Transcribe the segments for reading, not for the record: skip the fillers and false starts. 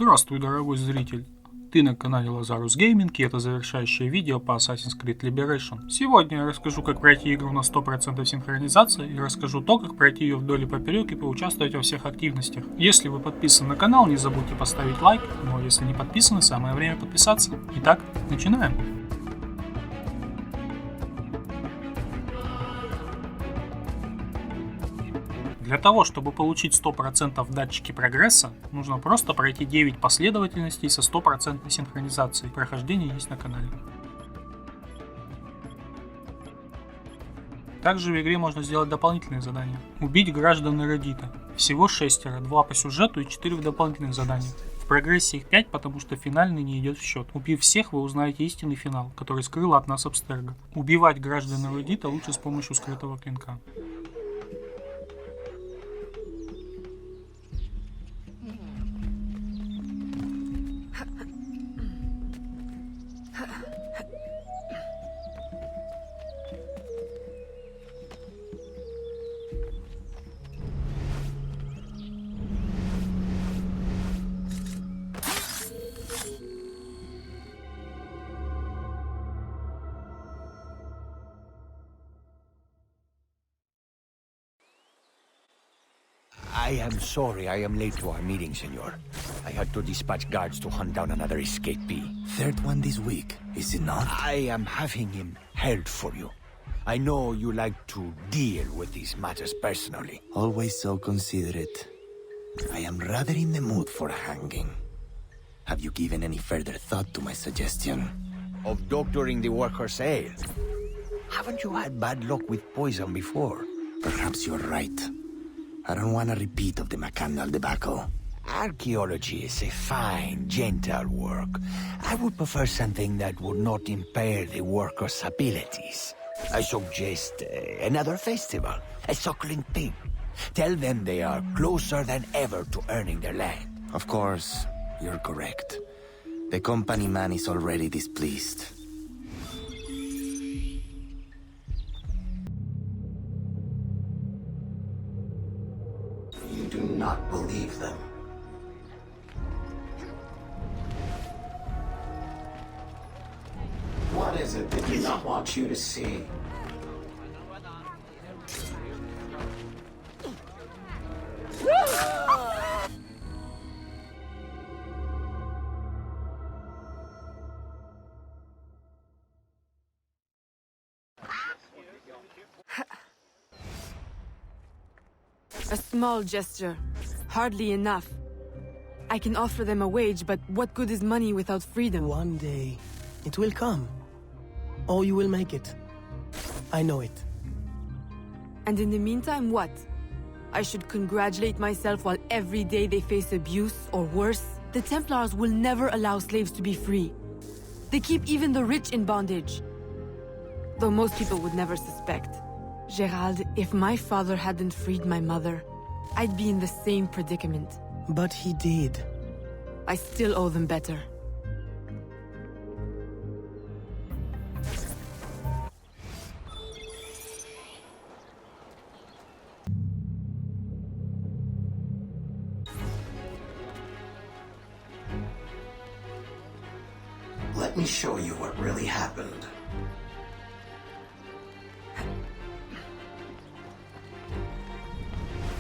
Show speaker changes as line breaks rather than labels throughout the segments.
Здравствуй, дорогой зритель! Ты на канале Lazarus Gaming, и это завершающее видео по Assassin's Creed Liberation. Сегодня я расскажу, как пройти игру на 100% синхронизации, и расскажу то, как пройти ее вдоль и поперек и поучаствовать во всех активностях. Если вы подписаны на канал, не забудьте поставить лайк, но если не подписаны, самое время подписаться. Итак, начинаем! Для того, чтобы получить 100% датчики прогресса, нужно просто пройти 9 последовательностей со 100% синхронизацией. Прохождение есть на канале. Также в игре можно сделать дополнительные задания. Убить граждан Эродита. Всего 6, 2 по сюжету и 4 в дополнительных заданиях. В прогрессе их 5, потому что финальный не идет в счет. Убив всех, вы узнаете истинный финал, который скрыл от нас Абстерго. Убивать граждан Эродита лучше с помощью скрытого клинка.
I am sorry I am late to our meeting, senor. I had to dispatch guards to hunt down another escapee.
Third one this week, is it not?
I am having him held for you. I know you like to deal with these matters personally.
Always so considerate. I am rather in the mood for hanging. Have you given any further thought to my suggestion?
Of doctoring the worker's ale. Haven't you had bad luck with poison before?
Perhaps you're right. I don't want a repeat of the McCandle debacle.
Archaeology is a fine, gentle work. I would prefer something that would not impair the worker's abilities. I suggest another festival, a suckling pig. Tell them they are closer than ever to earning their land.
Of course, you're correct. The company man is already displeased.
You do not believe them. What is it they do not want you to see?
A small gesture. Hardly enough. I can offer them a wage, but what good is money without freedom?
One day, it will come. Or you will make it. I know it.
And in the meantime, what? I should congratulate myself while every day they face abuse, or worse? The Templars will never allow slaves to be free. They keep even the rich in bondage. Though most people would never suspect. Gerald, if my father hadn't freed my mother, I'd be in the same predicament.
But he did.
I still owe them better.
Let me show you what really happened.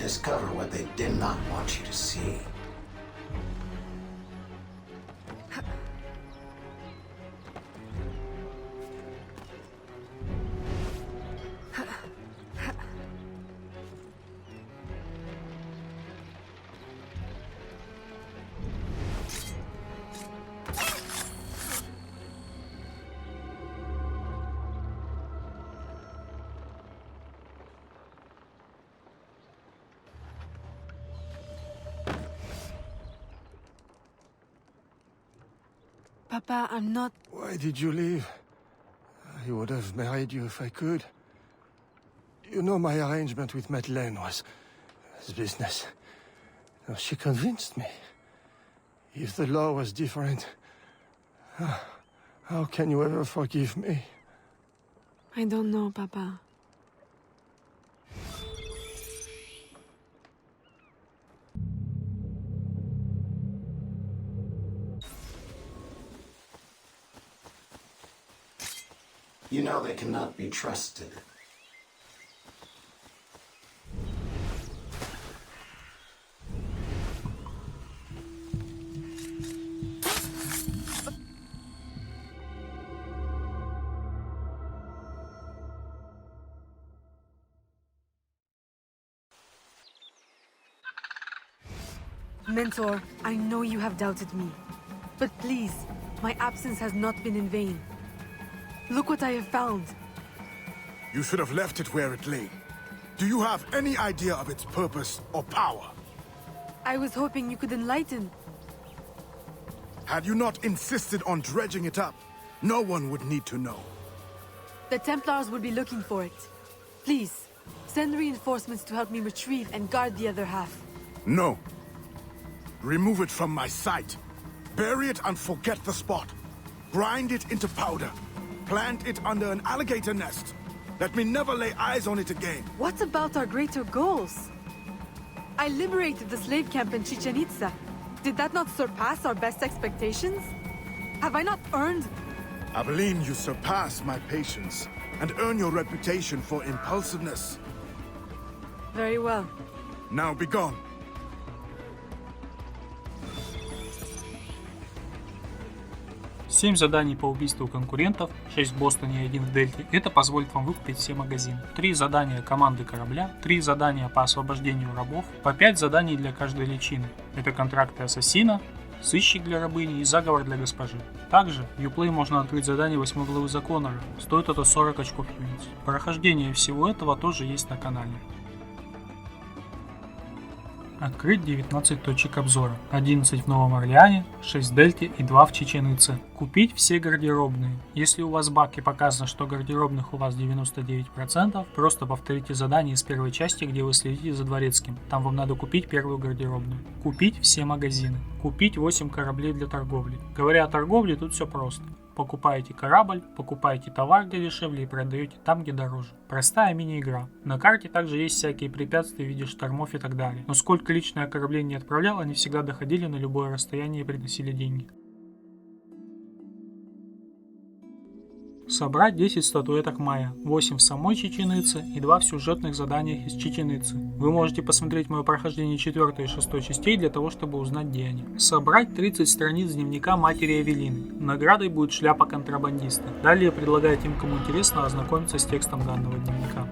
Discover what they did not want you to see.
Papa, I'm not...
Why did you leave? I would have married you if I could. You know my arrangement with Madeleine was business. No, she convinced me. If the law was different, how can you ever forgive me?
I don't know, Papa.
You know they cannot be trusted.
Mentor, I know you have doubted me. But please, my absence has not been in vain. Look what I have found.
You should have left it where it lay. Do you have any idea of its purpose or power?
I was hoping you could enlighten.
Had you not insisted on dredging it up, no one would need to know.
The Templars will be looking for it. Please, send reinforcements to help me retrieve and guard the other half.
No. Remove it from my sight. Bury it and forget the spot. Grind it into powder. Plant it under an alligator nest. Let me never lay eyes on it again.
What about our greater goals? I liberated the slave camp in Chichen Itza. Did that not surpass our best expectations? Have I not earned...
Aveline, you surpass my patience and earn your reputation for impulsiveness.
Very well.
Now be gone.
Семь заданий по убийству конкурентов, 6 в Бостоне и 1 в Дельте. Это позволит вам выкупить все магазины. 3 задания команды корабля, 3 задания по освобождению рабов, по 5 заданий для каждой личины. Это контракты ассасина, сыщик для рабыни и заговор для госпожи. Также в Uplay можно открыть задание 8 главы закона. Стоит это 40 очков Unity. Прохождение всего этого тоже есть на канале. Открыть 19 точек обзора. 11 в Новом Орлеане, 6 в Дельте и 2 в Чичен Итзе. Купить все гардеробные. Если у вас в баке показано, что гардеробных у вас 99%, просто повторите задание из первой части, где вы следите за дворецким. Там вам надо купить первую гардеробную. Купить все магазины. Купить 8 кораблей для торговли. Говоря о торговле, тут все просто. Покупаете корабль, покупаете товар, где дешевле, и продаете там, где дороже. Простая мини-игра. На карте также есть всякие препятствия в виде штормов и так далее. Но сколько лично я кораблей не отправлял, они всегда доходили на любое расстояние и приносили деньги. Собрать 10 статуэток Майя, 8 в самой Чичен Итзе и 2 в сюжетных заданиях из Чичен Итзы. Вы можете посмотреть мое прохождение 4 и 6 частей для того, чтобы узнать, где они. Собрать 30 страниц дневника матери Эвелины. Наградой будет шляпа контрабандиста. Далее предлагаю тем, кому интересно, ознакомиться с текстом данного дневника.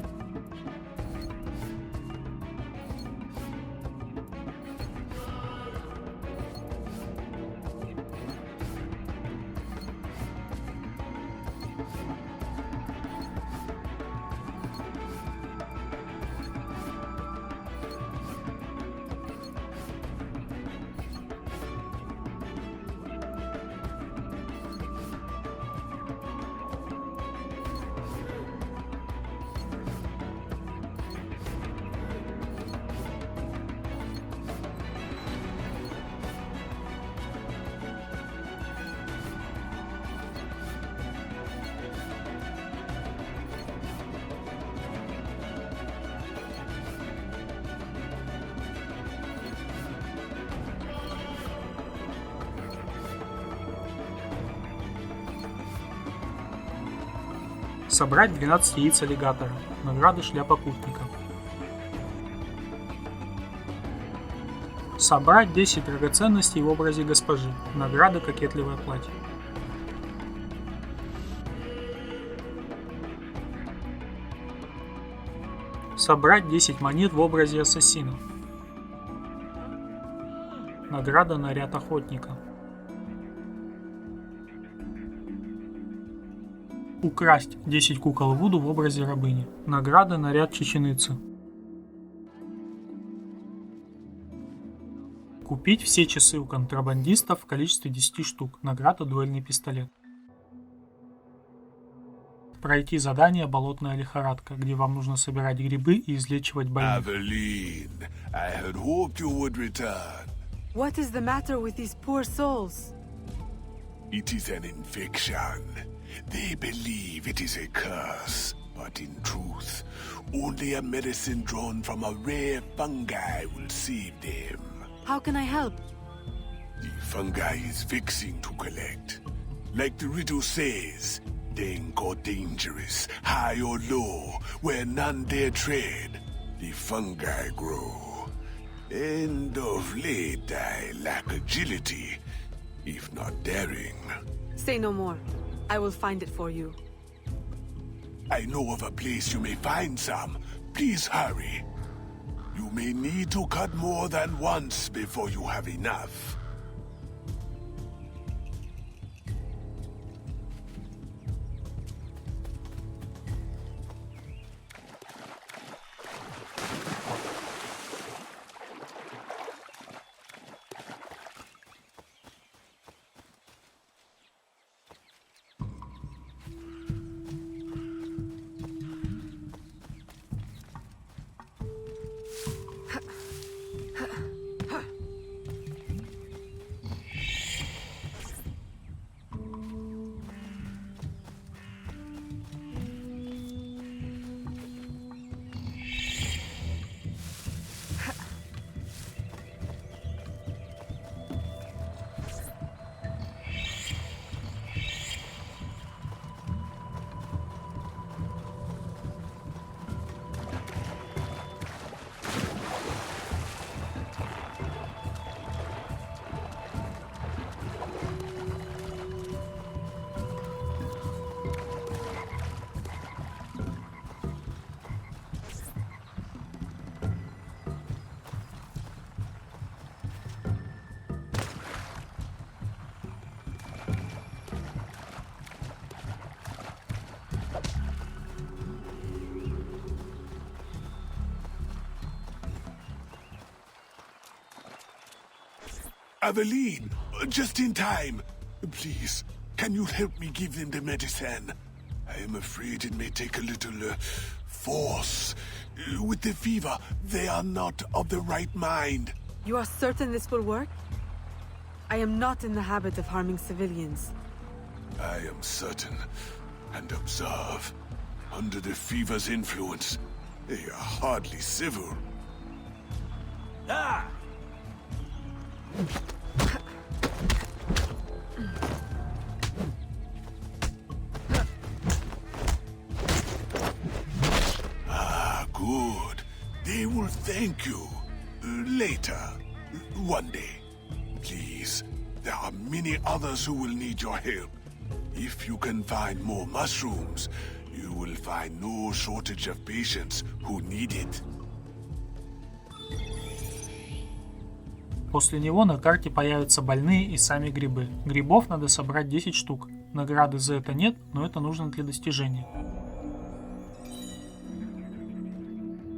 Собрать 12 яиц аллигатора. Награда шляпа путника. Собрать 10 драгоценностей в образе госпожи. Награда кокетливое платье. Собрать 10 монет в образе ассасина. Награда наряд охотника. Украсть 10 кукол Вуду в образе рабыни. Награда наряд Чичен Итзе. Купить все часы у контрабандистов в количестве 10 штук. Награда дуэльный пистолет. Пройти задание «Болотная лихорадка», где вам нужно собирать грибы и излечивать больных.
Aveline, I had hoped you would return.
What is the matter with these poor souls?
It is an infection. They believe it is a curse, but in truth, only a medicine drawn from a rare fungi will save them.
How can I help?
The fungi is vexing to collect. Like the riddle says, dank or dangerous, high or low, where none dare tread, the fungi grow. And of late I lack agility, if not daring.
Say no more. I will find it for you.
I know of a place you may find some. Please hurry. You may need to cut more than once before you have enough. Aveline, just in time. Please, can you help me give them the medicine? I am afraid it may take a little force. With the fever, they are not of the right mind.
You are certain this will work? I am not in the habit of harming civilians.
I am certain, and observe. Under the fever's influence, they are hardly civil.
Ah!
Good. They will thank you. Later. One day. Please. There are many others who will need your help. If you can find more mushrooms, you will find no shortage of patients who need it.
После него на карте появятся больные и сами грибы. Грибов надо собрать 10 штук. Награды за это нет, но это нужно для достижения.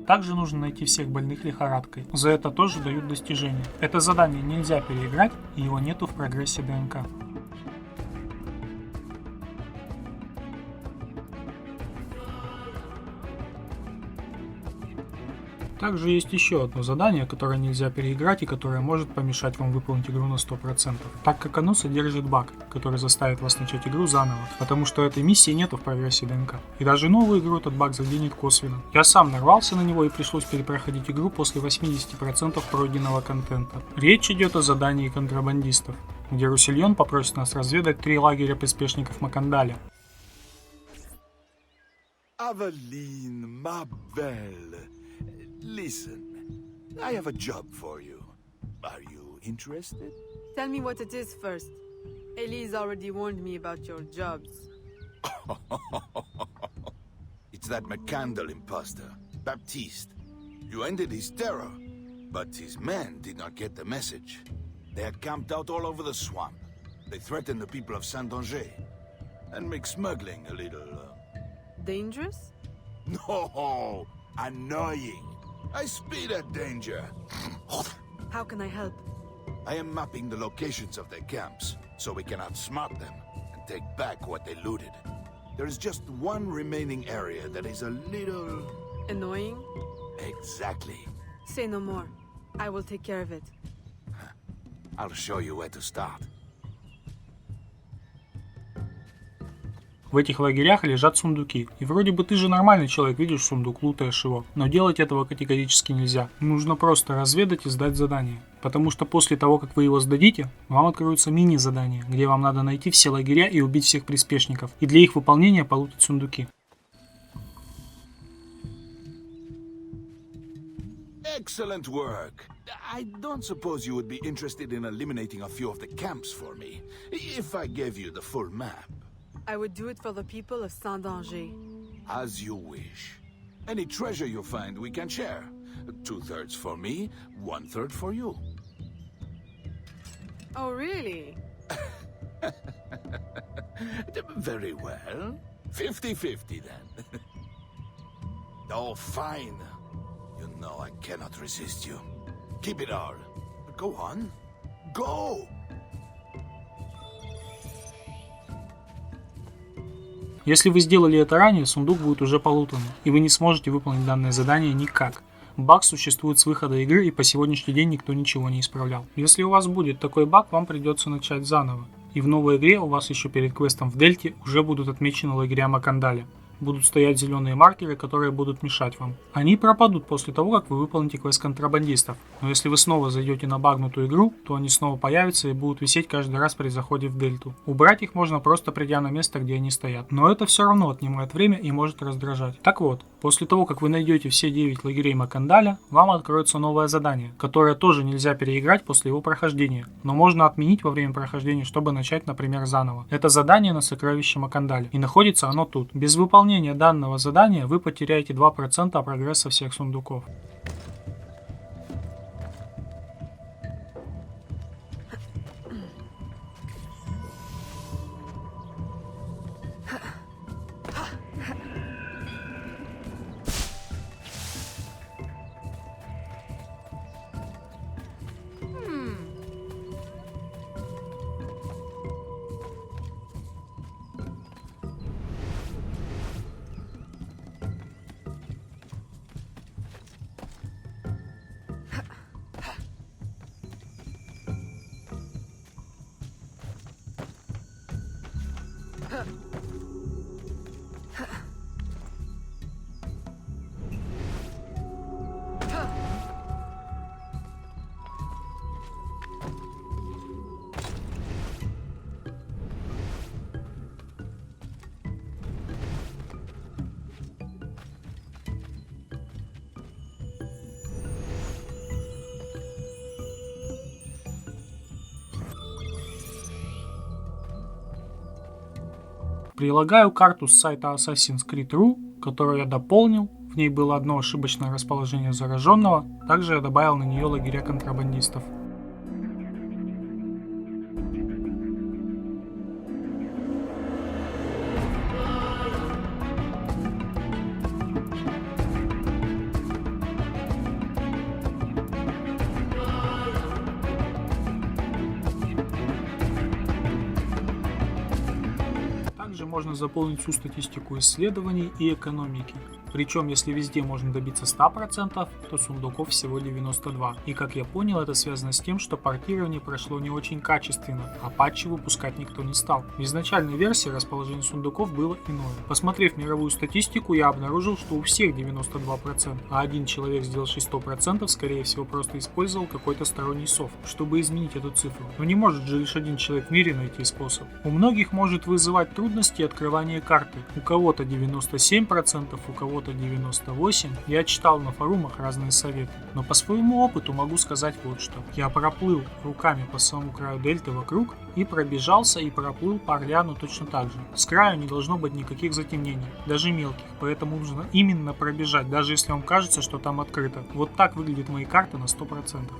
Также нужно найти всех больных лихорадкой. За это тоже дают достижения. Это задание нельзя переиграть, и его нету в прогрессе ДНК. Также есть еще одно задание, которое нельзя переиграть и которое может помешать вам выполнить игру на 100%, так как оно содержит баг, который заставит вас начать игру заново, потому что этой миссии нету в прогрессе ДНК. И даже новую игру этот баг заденет косвенно. Я сам нарвался на него и пришлось перепроходить игру после 80% пройденного контента. Речь идет о задании контрабандистов, где Руссельон попросит нас разведать 3 лагеря приспешников Макандаля.
Aveline, ma belle. Listen, I have a job for you. Are you interested?
Tell me what it is first. Elise already warned me about your jobs.
It's that McCandle imposter, Baptiste. You ended his terror, but his men did not get the message. They had camped out all over the swamp. They threatened the people of Saint-Danger and make smuggling a little...
Dangerous?
No, annoying. I speed at danger.
How can I help?
I am mapping the locations of their camps, so we can outsmart them and take back what they looted. There is just one remaining area that is a little...
Annoying?
Exactly.
Say no more. I will take care of it.
I'll show you where to start.
В этих лагерях лежат сундуки. И вроде бы ты же нормальный человек, видишь сундук, лутаешь его. Но делать этого категорически нельзя. Нужно просто разведать и сдать задание. Потому что после того, как вы его сдадите, вам откроются мини-задания, где вам надо найти все лагеря и убить всех приспешников, и для их выполнения получить сундуки.
Excellent work. I don't suppose you would be interested in eliminating a few of the camps for me, if I gave you the full map.
I would do it for the people of Saint-Danger.
As you wish. Any treasure you find, we can share. 2/3 for me, 1/3 for you.
Oh, really?
Very well. 50-50 then. Oh, fine. You know I cannot resist you. Keep it all. Go on. Go!
Если вы сделали это ранее, сундук будет уже полутан, и вы не сможете выполнить данное задание никак. Баг существует с выхода игры, и по сегодняшний день никто ничего не исправлял. Если у вас будет такой баг, вам придется начать заново. И в новой игре у вас еще перед квестом в Дельте уже будут отмечены лагеря Макандаля. Будут стоять зеленые маркеры, которые будут мешать вам. Они пропадут после того, как вы выполните квест контрабандистов. Но если вы снова зайдете на багнутую игру, то они снова появятся и будут висеть каждый раз при заходе в Дельту. Убрать их можно просто придя на место, где они стоят. Но это все равно отнимает время и может раздражать. Так вот, после того, как вы найдете все 9 лагерей Макандаля, вам откроется новое задание, которое тоже нельзя переиграть после его прохождения, но можно отменить во время прохождения, чтобы начать, например, заново. Это задание на сокровище Макандаля, и находится оно тут. Без выполнения данного задания вы потеряете 2% прогресса всех сундуков. Прилагаю карту с сайта Assassin's Creed.ru, которую я дополнил. В ней было одно ошибочное расположение зараженного. Также я добавил на нее лагеря контрабандистов. Также можно заполнить всю статистику исследований и экономики. Причем, если везде можно добиться 100%, то сундуков всего 92. И как я понял, это связано с тем, что портирование прошло не очень качественно, а патчи выпускать никто не стал. В изначальной версии расположение сундуков было иное. Посмотрев мировую статистику, я обнаружил, что у всех 92%, а один человек, сделавший 100%, скорее всего просто использовал какой-то сторонний софт, чтобы изменить эту цифру. Но не может же лишь один человек в мире найти способ. У многих может вызывать трудности открывание карты. У кого-то 97%, у кого-то 98%. Я читал на форумах разные советы. Но по своему опыту могу сказать вот что. Я проплыл руками по самому краю дельты вокруг и пробежался и проплыл по Орлеану точно так же. С краю не должно быть никаких затемнений, даже мелких. Поэтому нужно именно пробежать, даже если вам кажется, что там открыто. Вот так выглядят мои карты на 100%.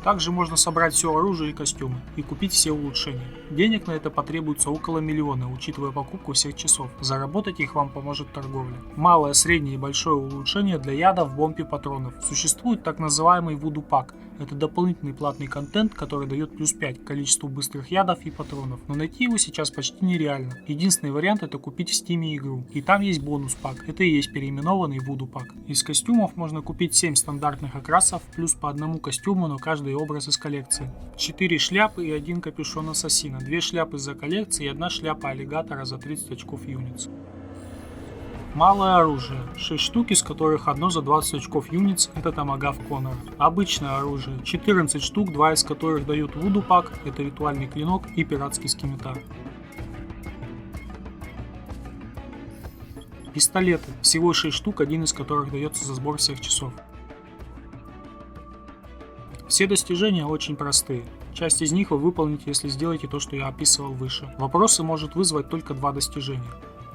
Также можно собрать все оружие и костюмы и купить все улучшения. Денег на это потребуется около 1 миллиона, учитывая покупку всех часов. Заработать их вам поможет торговля. Малое, среднее и большое улучшение для ядов, бомб и патронов. Существует так называемый Voodoo Pack. Это дополнительный платный контент, который дает плюс 5 к количеству быстрых ядов и патронов. Но найти его сейчас почти нереально. Единственный вариант — это купить в Steam игру. И там есть бонус пак. Это и есть переименованный Voodoo Pack. Из костюмов можно купить 7 стандартных окрасов, плюс по одному костюму на каждый образ из коллекции. 4 шляпы и 1 капюшон ассасина. 2 шляпы за коллекции и 1 шляпа аллигатора за 30 очков юнитс. Малое оружие. 6 штук, из которых одно за 20 очков юнитс, это томагав Конора. Обычное оружие. 14 штук, 2 из которых дают вуду пак, это ритуальный клинок и пиратский скимитар. Пистолеты. Всего 6 штук, один из которых дается за сбор всех часов. Все достижения очень простые. Часть из них вы выполните, если сделаете то, что я описывал выше. Вопросы может вызвать только 2 достижения.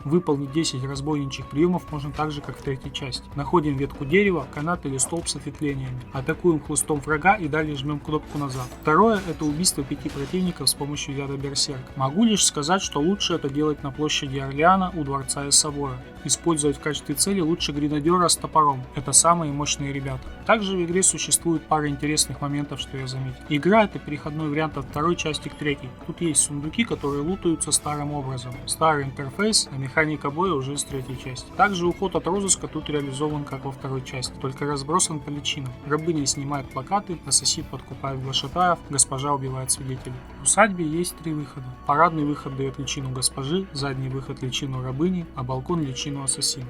Выполнить 10 разбойничьих приемов можно так же, как в третьей части. Находим ветку дерева, канат или столб с ответвлениями. Атакуем хлыстом врага и далее жмем кнопку назад. Второе – это убийство 5 противников с помощью яда Берсерк. Могу лишь сказать, что лучше это делать на площади Орлеана у дворца и собора. Использовать в качестве цели лучше гренадера с топором. Это самые мощные ребята. Также в игре существует пара интересных моментов, что я заметил. Игра – это переходной вариант от второй части к третьей. Тут есть сундуки, которые лутаются старым образом. Старый интерфейс, а механика боя уже из третьей части. Также уход от розыска тут реализован как во второй части, только разбросан по личинам. Рабыня снимает плакаты, ассасин подкупает глашатаев, госпожа убивает свидетелей. В усадьбе есть 3 выхода. Парадный выход дает личину госпожи, задний выход личину рабыни, а балкон личину ассасина.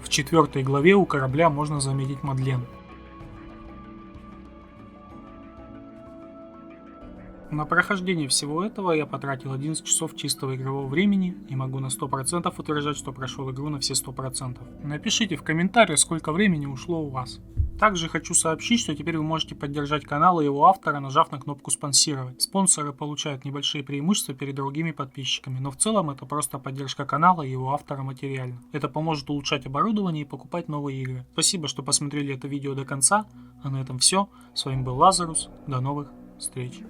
В 4 главе у корабля можно заметить Мадлен. На прохождение всего этого я потратил 11 часов чистого игрового времени и могу на 100% утверждать, что прошел игру на все 100%. Напишите в комментариях, сколько времени ушло у вас. Также хочу сообщить, что теперь вы можете поддержать канал и его автора, нажав на кнопку «Спонсировать». Спонсоры получают небольшие преимущества перед другими подписчиками, но в целом это просто поддержка канала и его автора материально. Это поможет улучшать оборудование и покупать новые игры. Спасибо, что посмотрели это видео до конца, а на этом все. С вами был Лазарус, до новых встреч.